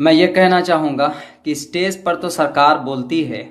मैं ये कहना चाहूँगा कि स्टेज पर तो सरकार बोलती है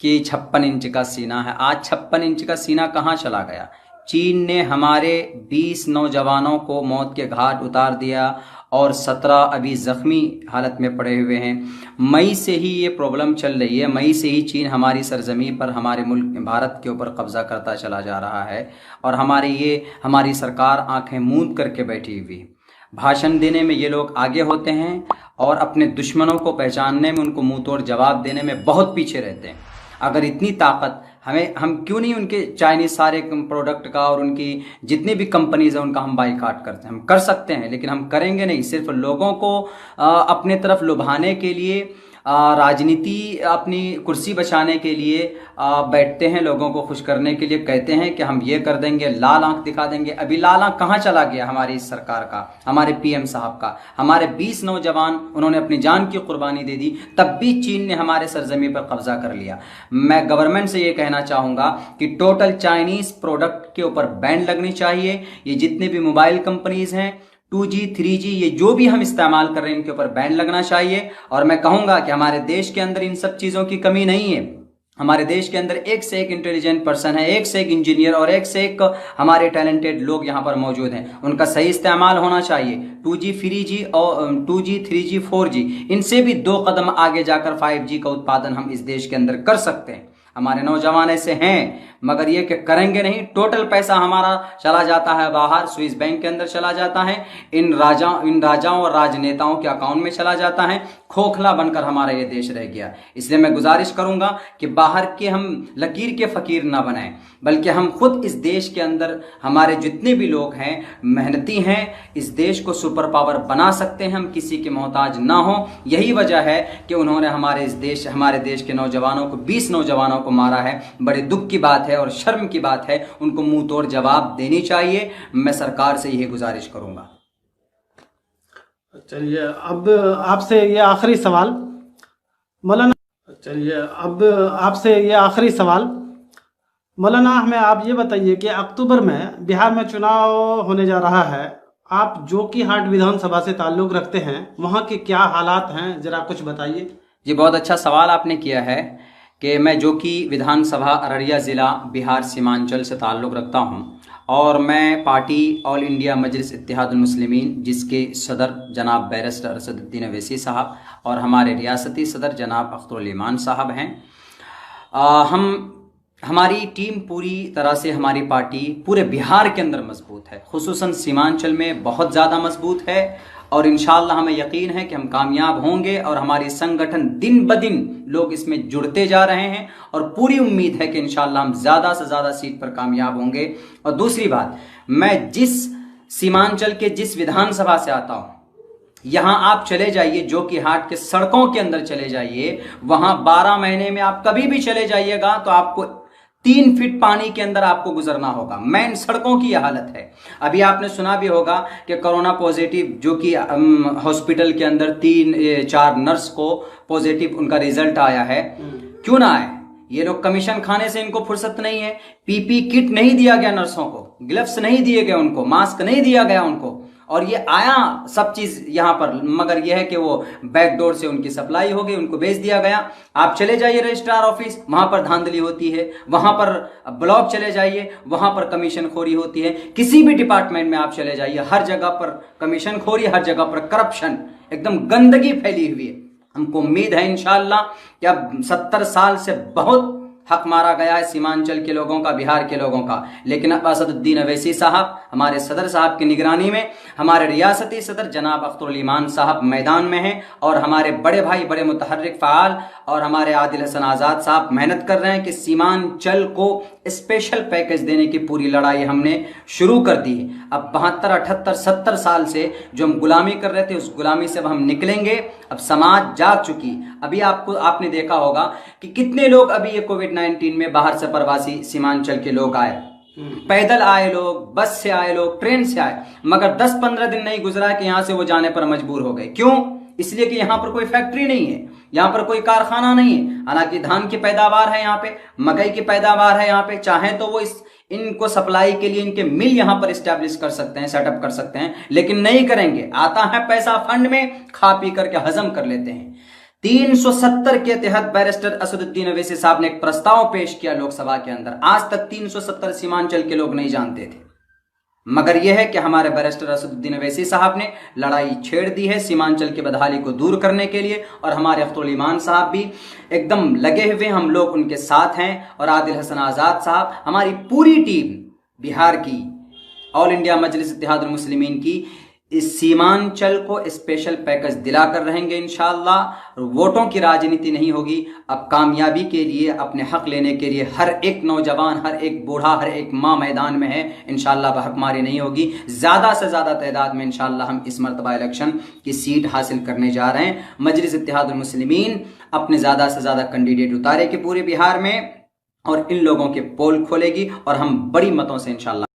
कि 56 इंच का सीना है। आज 56 इंच का सीना कहाँ चला गया। चीन ने हमारे 20 नौजवानों को मौत के घाट उतार दिया और 17 अभी जख्मी हालत में पड़े हुए हैं। मई से ही ये प्रॉब्लम चल रही है। मई से ही चीन हमारी सरजमी पर, हमारे मुल्क भारत के ऊपर कब्जा करता चला जा रहा है और हमारी सरकार आंखें मूंद करके बैठी हुई है। भाषण देने में ये लोग आगे होते हैं और अपने दुश्मनों को पहचानने में, उनको मुंह तोड़ जवाब देने में बहुत पीछे रहते हैं। अगर इतनी ताकत हम क्यों नहीं उनके चाइनीज सारे प्रोडक्ट का और उनकी जितनी भी कंपनीज है उनका हम बाइकाट करते हैं। हम कर सकते हैं लेकिन हम करेंगे नहीं। सिर्फ लोगों को अपने तरफ लुभाने के लिए, राजनीति अपनी कुर्सी बचाने के लिए बैठते हैं, लोगों को खुश करने के लिए कहते हैं कि हम ये कर देंगे, लाल आंख दिखा देंगे। अभी लाल आंख कहाँ चला गया हमारी इस सरकार का, हमारे पीएम साहब का। हमारे 20 नौजवान उन्होंने अपनी जान की कुर्बानी दे दी, तब भी चीन ने हमारे सरजमी पर कब्जा कर लिया। मैं गवर्नमेंट से ये कहना चाहूँगा कि टोटल चाइनीज प्रोडक्ट के ऊपर बैन लगनी चाहिए। ये जितने भी मोबाइल कंपनीज हैं, 2G 3G ये जो भी हम इस्तेमाल कर रहे हैं, इनके ऊपर बैन लगना चाहिए। और मैं कहूँगा कि हमारे देश के अंदर इन सब चीज़ों की कमी नहीं है। हमारे देश के अंदर एक से एक इंटेलिजेंट पर्सन है, एक से एक इंजीनियर और एक से एक हमारे टैलेंटेड लोग यहाँ पर मौजूद हैं। उनका सही इस्तेमाल होना चाहिए। 2G 3G और 2G 3G 4G इनसे भी 2 कदम आगे जाकर 5G का उत्पादन हम इस देश के अंदर कर सकते हैं। हमारे नौजवान ऐसे हैं मगर ये कि करेंगे नहीं। टोटल पैसा हमारा चला जाता है बाहर, स्विस बैंक के अंदर चला जाता है, इन राजाओं और राजनेताओं के अकाउंट में चला जाता है। खोखला बनकर हमारा ये देश रह गया। इसलिए मैं गुजारिश करूंगा कि बाहर के हम लकीर के फकीर ना बनाएं, बल्कि हम खुद इस देश के अंदर हमारे जितने भी लोग हैं मेहनती हैं, इस देश को सुपर पावर बना सकते हैं। हम किसी के मोहताज ना हो। यही वजह है कि उन्होंने हमारे देश के नौजवानों को, 20 नौजवानों को मारा है। बड़े दुख की बात है और शर्म की बात है। उनको मुंह तोड़ जवाब देनी चाहिए। मैं सरकार से यही गुजारिश करूंगा। चलिए अब आपसे ये आखिरी सवाल मौलाना हमें आप ये बताइए कि अक्टूबर में बिहार में चुनाव होने जा रहा है। आप जोकीहाट विधानसभा से ताल्लुक़ रखते हैं, वहाँ के क्या हालात हैं, ज़रा कुछ बताइए। जी, बहुत अच्छा सवाल आपने किया है कि मैं जोकी विधानसभा अररिया ज़िला बिहार सीमांचल से ताल्लुक़ रखता हूँ और मैं पार्टी ऑल इंडिया मजलिस इत्तेहादुल मुस्लिमीन, जिसके सदर जनाब बैरिस्टर असदुद्दीन अवैसी साहब और हमारे रियासती सदर जनाब अख्तरुल ईमान साहब हैं। हमारी टीम पूरी तरह से, हमारी पार्टी पूरे बिहार के अंदर मजबूत है, खुसूसन सीमांचल में बहुत ज़्यादा मजबूत है और इंशाअल्लाह हमें यकीन है कि हम कामयाब होंगे और हमारी संगठन दिन ब दिन लोग इसमें जुड़ते जा रहे हैं और पूरी उम्मीद है कि इंशाअल्लाह हम ज़्यादा से ज़्यादा सीट पर कामयाब होंगे। और दूसरी बात, मैं जिस सीमांचल के जिस विधानसभा से आता हूँ, यहाँ आप चले जाइए, जोकीहाट के सड़कों के अंदर चले जाइए, वहाँ 12 महीने में आप कभी भी चले जाइएगा तो आपको 3 फीट पानी के अंदर आपको गुजरना होगा। मेन सड़कों की यह हालत है। अभी आपने सुना भी होगा कि कोरोना पॉजिटिव जो कि हॉस्पिटल के अंदर 3-4 नर्स को पॉजिटिव उनका रिजल्ट आया है। क्यों ना आए? ये लोग कमीशन खाने से इनको फुर्सत नहीं है। पीपी किट नहीं दिया गया नर्सों को, ग्लव्स नहीं दिए गए उनको, मास्क नहीं दिया गया उनको, और ये आया सब चीज यहाँ पर, मगर यह है कि वो बैकडोर से उनकी सप्लाई हो गई, उनको भेज दिया गया। आप चले जाइए रजिस्ट्रार ऑफिस, वहां पर धांधली होती है। वहां पर ब्लॉक चले जाइए, वहां पर कमीशन खोरी होती है। किसी भी डिपार्टमेंट में आप चले जाइए, हर जगह पर कमीशन खोरी, हर जगह पर करप्शन, एकदम गंदगी फैली हुई है। हमको उम्मीद है इंशाअल्लाह कि अब 70 साल से बहुत हक मारा गया है सीमांचल के लोगों का, बिहार के लोगों का, लेकिन अब असदुद्दीन अवैसी साहब हमारे सदर साहब की निगरानी में, हमारे रियासती सदर जनाब अख्तरुल ईमान साहब मैदान में हैं और हमारे बड़े भाई, बड़े मुतहर्रिक फ़ाल और हमारे आदिल हसन आज़ाद साहब मेहनत कर रहे हैं कि सीमांचल को स्पेशल पैकेज देने की पूरी लड़ाई हमने शुरू कर दी है। अब 72, 78, 70 साल से जो हम गुलामी कर रहे थे, उस गुलामी से अब हम निकलेंगे। अब समाज जाग चुकी। अभी आपने देखा होगा कि कितने लोग अभी ये कोविड-19 में बाहर से प्रवासी सीमांचल के लोग आए, पैदल आए लोग, बस से आए लोग, ट्रेन से आए, मगर 10-15 दिन नहीं गुजरा कि यहां से वो जाने पर मजबूर हो गए। क्यों? इसलिए कि यहाँ पर कोई फैक्ट्री नहीं है, यहाँ पर कोई कारखाना नहीं है। हालांकि धान की पैदावार है यहाँ पे, मकई की पैदावार है यहाँ पे, चाहे तो वो इनको सप्लाई के लिए इनके मिल यहां पर स्टैब्लिश कर सकते हैं, सेटअप कर सकते हैं, लेकिन नहीं करेंगे। आता है पैसा फंड में, खा पी करके हजम कर लेते हैं। 370 के तहत बैरिस्टर असदुद्दीन अवैसी साहब ने एक प्रस्ताव पेश किया लोकसभा के अंदर। आज तक 370 सीमांचल के लोग नहीं जानते थे, मगर यह है कि हमारे बैरिस्टर असदुद्दीन अवैसी साहब ने लड़ाई छेड़ दी है सीमांचल की बदहाली को दूर करने के लिए, और हमारे अख्तरुल ईमान साहब भी एकदम लगे हुए, हम लोग उनके साथ हैं। और आदिल हसन आजाद साहब, हमारी पूरी टीम बिहार की, ऑल इंडिया मजलिस इत्तेहादुल मुस्लिमीन की, इस सीमांचल को स्पेशल पैकेज दिलाकर रहेंगे इंशाअल्लाह। वोटों की राजनीति नहीं होगी, अब कामयाबी के लिए, अपने हक लेने के लिए हर एक नौजवान, हर एक बूढ़ा, हर एक माँ मैदान में है। इंशाअल्लाह बहकमारी नहीं होगी, ज़्यादा से ज़्यादा तादाद में इंशाअल्लाह हम इस मरतबा इलेक्शन की सीट हासिल करने जा रहे हैं। मजलिस इत्तेहादुल मुस्लिमीन अपने ज़्यादा से ज़्यादा कैंडिडेट उतारेगी पूरे बिहार में, और इन लोगों के पोल खोलेगी, और हम बड़ी मतों से इंशाअल्लाह।